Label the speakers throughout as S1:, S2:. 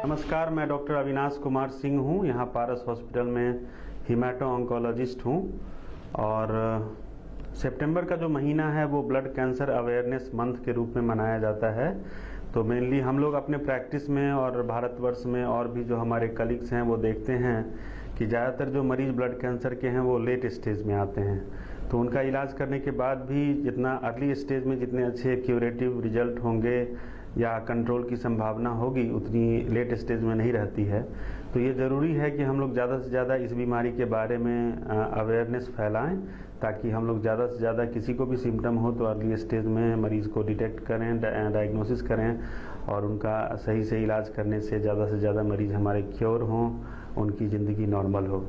S1: नमस्कार, मैं डॉक्टर अविनाश कुमार सिंह हूँ। यहाँ पारस हॉस्पिटल में हीमेटो ऑन्कोलॉजिस्ट हूँ। और सितंबर का जो महीना है वो ब्लड कैंसर अवेयरनेस मंथ के रूप में मनाया जाता है। तो मेनली हम लोग अपने प्रैक्टिस में और भारतवर्ष में और भी जो हमारे कलीग्स हैं वो देखते हैं कि ज़्यादातर जो मरीज़ ब्लड कैंसर के हैं वो लेट स्टेज में आते हैं। तो उनका इलाज करने के बाद भी जितना अर्ली स्टेज में जितने अच्छे क्यूरेटिव रिजल्ट होंगे या कंट्रोल की संभावना होगी उतनी लेट स्टेज में नहीं रहती है। तो ये ज़रूरी है कि हम लोग ज़्यादा से ज़्यादा इस बीमारी के बारे में अवेयरनेस फैलाएं, ताकि हम लोग ज़्यादा से ज़्यादा किसी को भी सिम्टम हो तो अर्ली स्टेज में मरीज़ को डिटेक्ट करें, डायग्नोसिस करें और उनका सही से इलाज करने से ज़्यादा मरीज़ हमारे क्योर हों, उनकी ज़िंदगी नॉर्मल हो।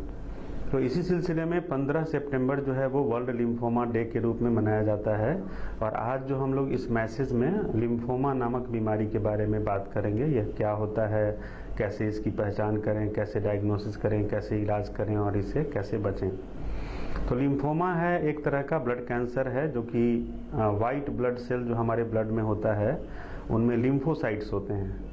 S1: तो इसी सिलसिले में 15 सितंबर जो है वो वर्ल्ड लिम्फोमा डे के रूप में मनाया जाता है। और आज जो हम लोग इस मैसेज में लिम्फोमा नामक बीमारी के बारे में बात करेंगे। यह क्या होता है, कैसे इसकी पहचान करें, कैसे डायग्नोसिस करें, कैसे इलाज करें और इससे कैसे बचें। तो लिम्फोमा है एक तरह का ब्लड कैंसर है जो कि वाइट ब्लड सेल जो हमारे ब्लड में होता है उनमें लिम्फोसाइट्स होते हैं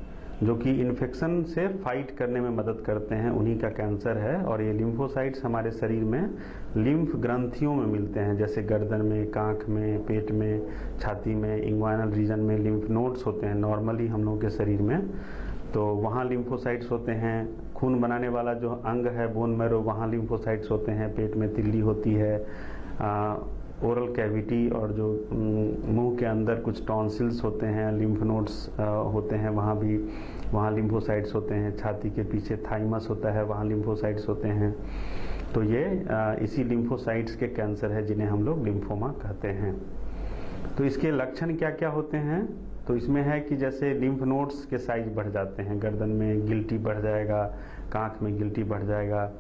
S1: जो कि इन्फेक्शन से फाइट करने में मदद करते हैं, उन्हीं का कैंसर है। और ये लिम्फोसाइट्स हमारे शरीर में लिम्फ ग्रंथियों में मिलते हैं, जैसे गर्दन में, कांख में, पेट में, छाती में, इंग्वाइनल रीजन में लिम्फ नोड्स होते हैं नॉर्मली हम लोगों के शरीर में। तो वहाँ लिम्फोसाइट्स होते हैं। खून बनाने वाला जो अंग है बोन मैरो, वहाँ लिम्फोसाइट्स होते हैं। पेट में तिल्ली होती है, ओरल कैविटी और जो मुंह के अंदर कुछ टॉन्सिल्स होते हैं, लिम्फ नोड्स होते हैं, वहाँ लिम्फोसाइट्स होते हैं। छाती के पीछे थाइमस होता है, वहाँ लिम्फोसाइट्स होते हैं। तो ये इसी लिम्फोसाइट्स के कैंसर है जिन्हें हम लोग लिम्फोमा कहते हैं। तो इसके लक्षण क्या क्या होते हैं? तो इसमें है कि जैसे लिम्फ नोड्स के साइज बढ़ जाते हैं, गर्दन में गिल्टी बढ़ जाएगा, कांख में गिल्टी बढ़ जाएगा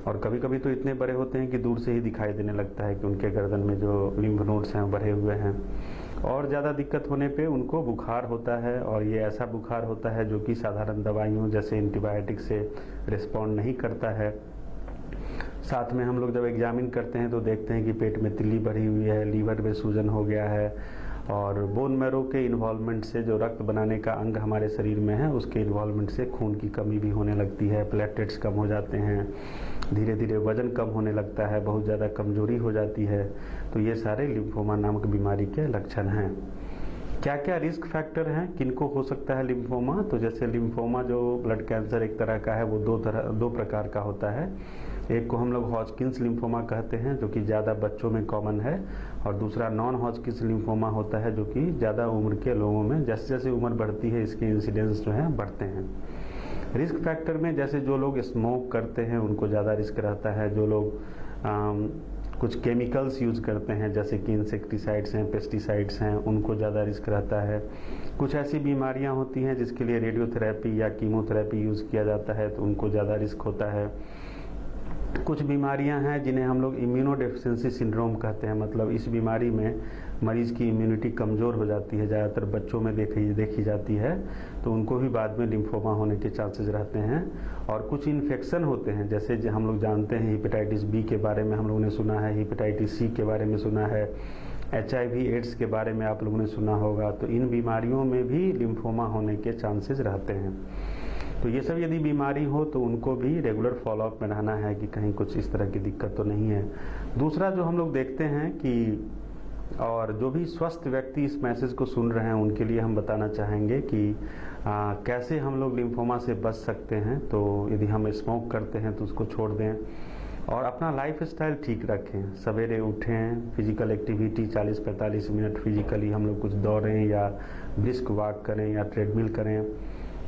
S1: और कभी कभी तो इतने बड़े होते हैं कि दूर से ही दिखाई देने लगता है कि उनके गर्दन में जो लिम्फ नोड्स हैं बढ़े हुए हैं। और ज़्यादा दिक्कत होने पे उनको बुखार होता है और ये ऐसा बुखार होता है जो कि साधारण दवाइयों जैसे एंटीबायोटिक से रिस्पॉन्ड नहीं करता है। साथ में हम लोग जब एग्जामिन करते हैं तो देखते हैं कि पेट में तिल्ली बढ़ी हुई है, लीवर में सूजन हो गया है और बोन मैरो के इन्वॉल्वमेंट से, जो रक्त बनाने का अंग हमारे शरीर में है उसके इन्वॉल्वमेंट से खून की कमी भी होने लगती है, प्लेटलेट्स कम हो जाते हैं, धीरे धीरे वजन कम होने लगता है, बहुत ज़्यादा कमजोरी हो जाती है। तो ये सारे लिम्फोमा नामक बीमारी के लक्षण हैं। क्या क्या रिस्क फैक्टर हैं, किनको हो सकता है लिम्फोमा? तो जैसे लिम्फोमा जो ब्लड कैंसर एक तरह का है वो दो प्रकार का होता है। एक को हम लोग हॉजकिंस लिम्फोमा कहते हैं जो कि ज़्यादा बच्चों में कॉमन है, और दूसरा नॉन हॉजकिंस लिम्फोमा होता है जो कि ज़्यादा उम्र के लोगों में, जैसे जैसे उम्र बढ़ती है इसके इंसिडेंस जो है बढ़ते हैं। रिस्क फैक्टर में जैसे जो लोग स्मोक करते हैं उनको ज़्यादा रिस्क रहता है, जो लोग कुछ केमिकल्स यूज़ करते हैं जैसे कि इंसेक्टिसाइड्स हैं, पेस्टिसाइड्स हैं, उनको ज़्यादा रिस्क रहता है। कुछ ऐसी बीमारियां होती हैं जिसके लिए रेडियोथेरेपी या कीमोथेरेपी यूज़ किया जाता है तो उनको ज़्यादा रिस्क होता है। कुछ बीमारियां हैं जिन्हें हम लोग इम्यूनोडेफिशिएंसी सिंड्रोम कहते हैं, मतलब इस बीमारी में मरीज़ की इम्यूनिटी कमज़ोर हो जाती है, ज़्यादातर बच्चों में देखी जाती है, तो उनको भी बाद में लिम्फोमा होने के चांसेस रहते हैं। और कुछ इन्फेक्शन होते हैं जैसे हम लोग जानते हैं हेपेटाइटिस बी के बारे में हम लोगों ने सुना है, हेपेटाइटिस सी के बारे में सुना है, HIV एड्स के बारे में आप लोगों ने सुना होगा। तो इन बीमारियों में भी लिम्फोमा होने के चांसेस रहते हैं। तो ये सब यदि बीमारी हो तो उनको भी रेगुलर फॉलोअप में रहना है कि कहीं कुछ इस तरह की दिक्कत तो नहीं है। दूसरा जो हम लोग देखते हैं कि, और जो भी स्वस्थ व्यक्ति इस मैसेज को सुन रहे हैं उनके लिए हम बताना चाहेंगे कि कैसे हम लोग लिम्फोमा से बच सकते हैं। तो यदि हम स्मोक करते हैं तो उसको छोड़ दें और अपना लाइफ स्टाइल ठीक रखें। सवेरे उठें, फिजिकल एक्टिविटी 40-45 मिनट फिजिकली हम लोग कुछ दौड़ें या ब्रिस्क वॉक करें या ट्रेडमिल करें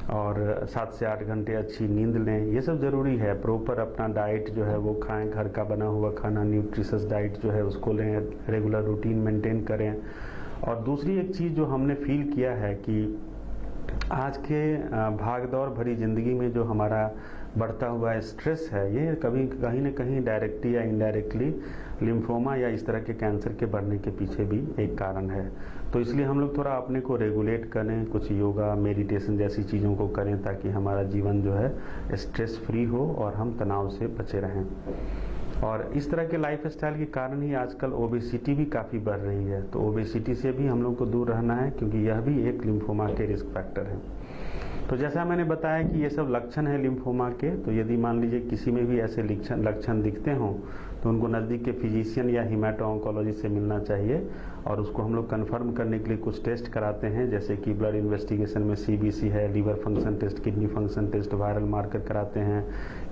S1: और 7 से 8 घंटे अच्छी नींद लें। ये सब ज़रूरी है। प्रॉपर अपना डाइट जो है वो खाएं, घर का बना हुआ खाना, न्यूट्रिशस डाइट जो है उसको लें, रेगुलर रूटीन मेंटेन करें। और दूसरी एक चीज़ जो हमने फील किया है कि आज के भागदौड़ भरी ज़िंदगी में जो हमारा बढ़ता हुआ स्ट्रेस है, ये कभी कहीं न कहीं डायरेक्टली या इनडायरेक्टली लिम्फोमा या इस तरह के कैंसर के बढ़ने के पीछे भी एक कारण है। तो इसलिए हम लोग थोड़ा अपने को रेगुलेट करें, कुछ योगा, मेडिटेशन जैसी चीज़ों को करें ताकि हमारा जीवन जो है स्ट्रेस फ्री हो और हम तनाव से बचे रहें। और इस तरह के लाइफ स्टाइल के कारण ही आजकल ओबेसिटी भी काफ़ी बढ़ रही है। तो ओबेसिटी से भी हम लोग को दूर रहना है क्योंकि यह भी एक लिम्फोमा के रिस्क फैक्टर है। तो जैसा मैंने बताया कि ये सब लक्षण है लिम्फोमा के, तो यदि मान लीजिए किसी में भी ऐसे लक्षण दिखते हों तो उनको नज़दीक के फिजिशियन या हीमेटो ऑन्कोलॉजिस्ट से मिलना चाहिए और उसको हम लोग कंफर्म करने के लिए कुछ टेस्ट कराते हैं, जैसे कि ब्लड इन्वेस्टिगेशन में CBC है, liver function test, kidney function test, viral marker कराते हैं,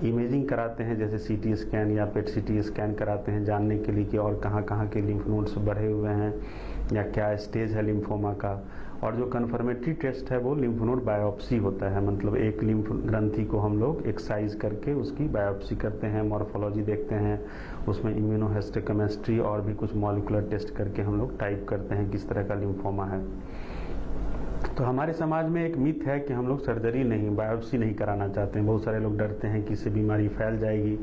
S1: इमेजिंग कराते हैं जैसे CT स्कैन या PET CT स्कैन कराते हैं जानने के लिए कि और कहाँ कहाँ के लिम्फ नोड्स बढ़े हुए हैं या क्या स्टेज है लिम्फोमा का। और जो कन्फर्मेटरी टेस्ट है वो लिम्फ नोड बायोप्सी होता है, मतलब एक लिम्फ ग्रंथि को हम लोग एक्साइज करके उसकी बायोप्सी करते हैं, मॉर्फोलॉजी देखते हैं, उसमें इम्यूनोहिस्टोकेमिस्ट्री और भी कुछ मॉलिक्यूलर टेस्ट करके हम लोग टाइप करते हैं किस तरह का लिम्फोमा है। तो हमारे समाज में एक मिथ है कि हम लोग सर्जरी नहीं, बायोप्सी नहीं कराना चाहते हैं। बहुत सारे लोग डरते हैं कि इससे बीमारी फैल जाएगी।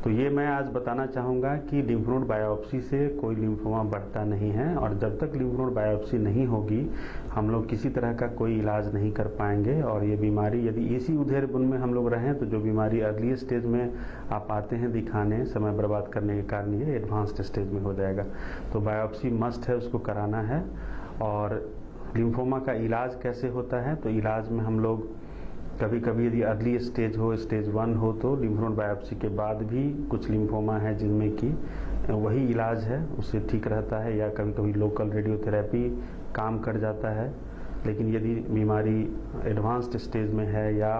S1: तो ये मैं आज बताना चाहूँगा कि लिम्फ नोड बायोप्सी से कोई लिम्फोमा बढ़ता नहीं है और जब तक लिम्फ नोड बायोप्सी नहीं होगी हम लोग किसी तरह का कोई इलाज नहीं कर पाएंगे। और ये बीमारी यदि इसी उधेड़ बुन में हम लोग रहें तो जो बीमारी अर्ली स्टेज में आप आते हैं दिखाने, समय बर्बाद करने के कारण ये एडवांस्ड स्टेज में हो जाएगा। तो बायोप्सी मस्ट है, उसको कराना है। और लिम्फोमा का इलाज कैसे होता है, तो इलाज में हम लोग कभी कभी यदि अर्ली स्टेज हो, स्टेज 1 हो, तो लिम्फ नोड बायोप्सी के बाद भी कुछ लिम्फोमा है जिनमें कि वही इलाज है उससे ठीक रहता है, या कभी कभी लोकल रेडियोथेरेपी काम कर जाता है। लेकिन यदि बीमारी एडवांस्ड स्टेज में है या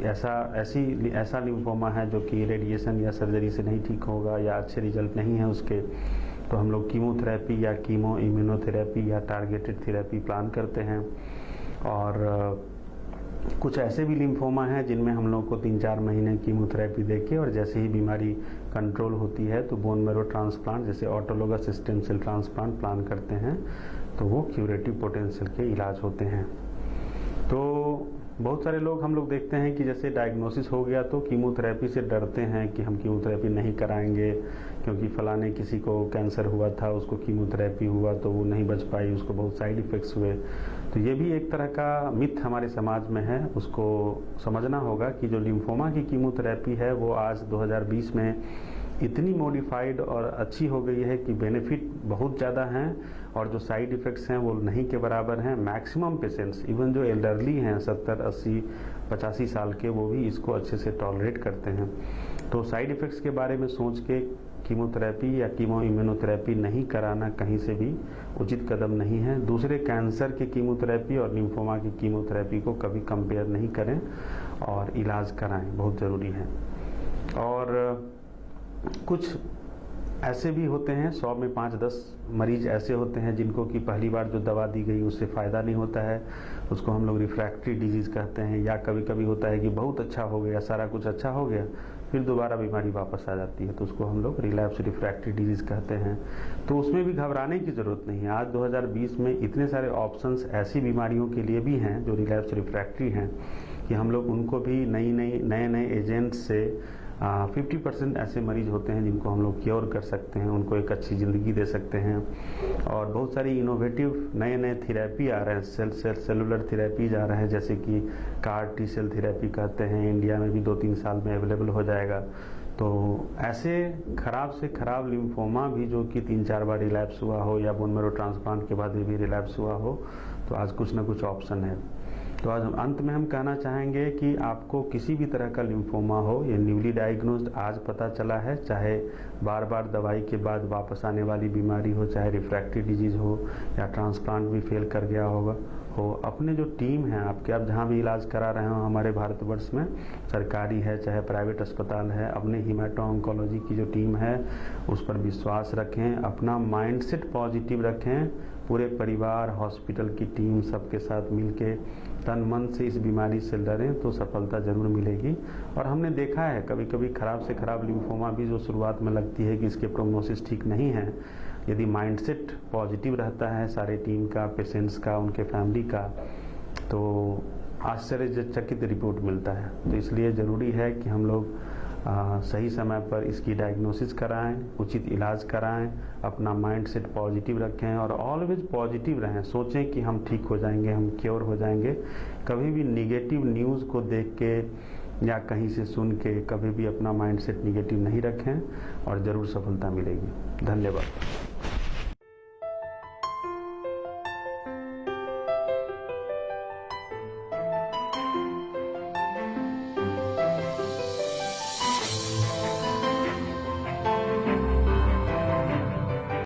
S1: ऐसा लिम्फोमा है जो कि रेडिएशन या सर्जरी से नहीं ठीक होगा या अच्छे रिजल्ट नहीं है उसके, तो हम लोग कीमोथेरेपी या कीमो इम्यूनोथेरेपी या टारगेटेड थेरेपी प्लान करते हैं। और कुछ ऐसे भी लिम्फोमा हैं जिनमें हम लोग को 3-4 महीने कीमोथेरेपी देके और जैसे ही बीमारी कंट्रोल होती है तो बोन मैरो ट्रांसप्लांट जैसे autologous stem cell transplant plan करते हैं, तो वो क्यूरेटिव पोटेंशियल के इलाज होते हैं। तो बहुत सारे लोग हम लोग देखते हैं कि जैसे डायग्नोसिस हो गया तो कीमोथेरेपी से डरते हैं कि हम कीमोथेरेपी नहीं कराएंगे क्योंकि फलाने किसी को कैंसर हुआ था, उसको कीमोथेरेपी हुआ तो वो नहीं बच पाई, उसको बहुत साइड इफ़ेक्ट्स हुए। तो ये भी एक तरह का मिथ हमारे समाज में है, उसको समझना होगा कि जो लिम्फोमा की कीमोथेरेपी है वो आज 2020 में इतनी मॉडिफाइड और अच्छी हो गई है कि बेनिफिट बहुत ज़्यादा हैं और जो साइड इफ़ेक्ट्स हैं वो नहीं के बराबर हैं। मैक्सिमम पेशेंट्स, इवन जो एल्डरली हैं 70, 80, 85 साल के, वो भी इसको अच्छे से टॉलरेट करते हैं। तो साइड इफ़ेक्ट्स के बारे में सोच के कीमोथेरेपी या कीमो इम्यूनोथेरेपी नहीं कराना कहीं से भी उचित कदम नहीं है। दूसरे कैंसर के कीमोथेरेपी और लिम्फोमा की कीमोथेरेपी को कभी कंपेयर नहीं करें और इलाज कराएं, बहुत ज़रूरी है। और कुछ ऐसे भी होते हैं, 100 में 5-10 मरीज ऐसे होते हैं जिनको कि पहली बार जो दवा दी गई उससे फ़ायदा नहीं होता है, उसको हम लोग रिफ्रैक्टरी डिजीज़ कहते हैं। या कभी कभी होता है कि बहुत अच्छा हो गया, सारा कुछ अच्छा हो गया, फिर दोबारा बीमारी वापस आ जाती है, तो उसको हम लोग रिलैप्स रिफ्रैक्टरी डिजीज़ कहते हैं। तो उसमें भी घबराने की ज़रूरत नहीं है। आज 2020 में इतने सारे ऑप्शंस ऐसी बीमारियों के लिए भी हैं जो रिलैप्स रिफ्रैक्टरी हैं कि हम लोग उनको भी नए एजेंट्स से 50% ऐसे मरीज होते हैं जिनको हम लोग क्योर कर सकते हैं, उनको एक अच्छी ज़िंदगी दे सकते हैं। और बहुत सारी इनोवेटिव नए थेरेपी आ रहे हैं, सेलुलर थेरेपीज आ रहे हैं, जैसे कि CAR T सेल थेरेपी कहते हैं, इंडिया में भी 2-3 साल में अवेलेबल हो जाएगा। तो ऐसे खराब से खराब लिम्फोमा भी जो कि 3-4 बार रिलैप्स हुआ हो या बोन मैरो ट्रांसप्लांट के बाद भी रिलैप्स हुआ हो, तो आज कुछ ना कुछ ऑप्शन है। तो आज अंत में हम कहना चाहेंगे कि आपको किसी भी तरह का लिम्फोमा हो, ये न्यूली डायग्नोस्ड आज पता चला है, चाहे बार बार दवाई के बाद वापस आने वाली बीमारी हो, चाहे रिफ्रैक्टरी डिजीज़ हो या ट्रांसप्लांट भी फेल कर गया हो, अपने जो टीम है आपके, आप जहाँ भी इलाज करा रहे हो हमारे भारतवर्ष में, सरकारी है चाहे प्राइवेट अस्पताल है, अपने हीमेटो ऑन्कोलॉजी की जो टीम है उस पर विश्वास रखें, अपना माइंडसेट पॉजिटिव रखें, पूरे परिवार, हॉस्पिटल की टीम सबके साथ मिलके तन मन से इस बीमारी से लड़ें तो सफलता जरूर मिलेगी। और हमने देखा है कभी कभी खराब से खराब लिम्फोमा भी जो शुरुआत में लगती है कि इसके प्रोग्नोसिस ठीक नहीं है, यदि माइंडसेट पॉजिटिव रहता है सारे टीम का, पेशेंट्स का, उनके फैमिली का, तो आश्चर्यचकित रिपोर्ट मिलता है। तो इसलिए ज़रूरी है कि हम लोग सही समय पर इसकी डायग्नोसिस कराएं, उचित इलाज कराएं, अपना माइंडसेट पॉजिटिव रखें और ऑलवेज पॉजिटिव रहें। सोचें कि हम ठीक हो जाएंगे, हम क्योर हो जाएंगे। कभी भी निगेटिव न्यूज़ को देख के या कहीं से सुन के कभी भी अपना माइंडसेट निगेटिव नहीं रखें और ज़रूर सफलता मिलेगी। धन्यवाद।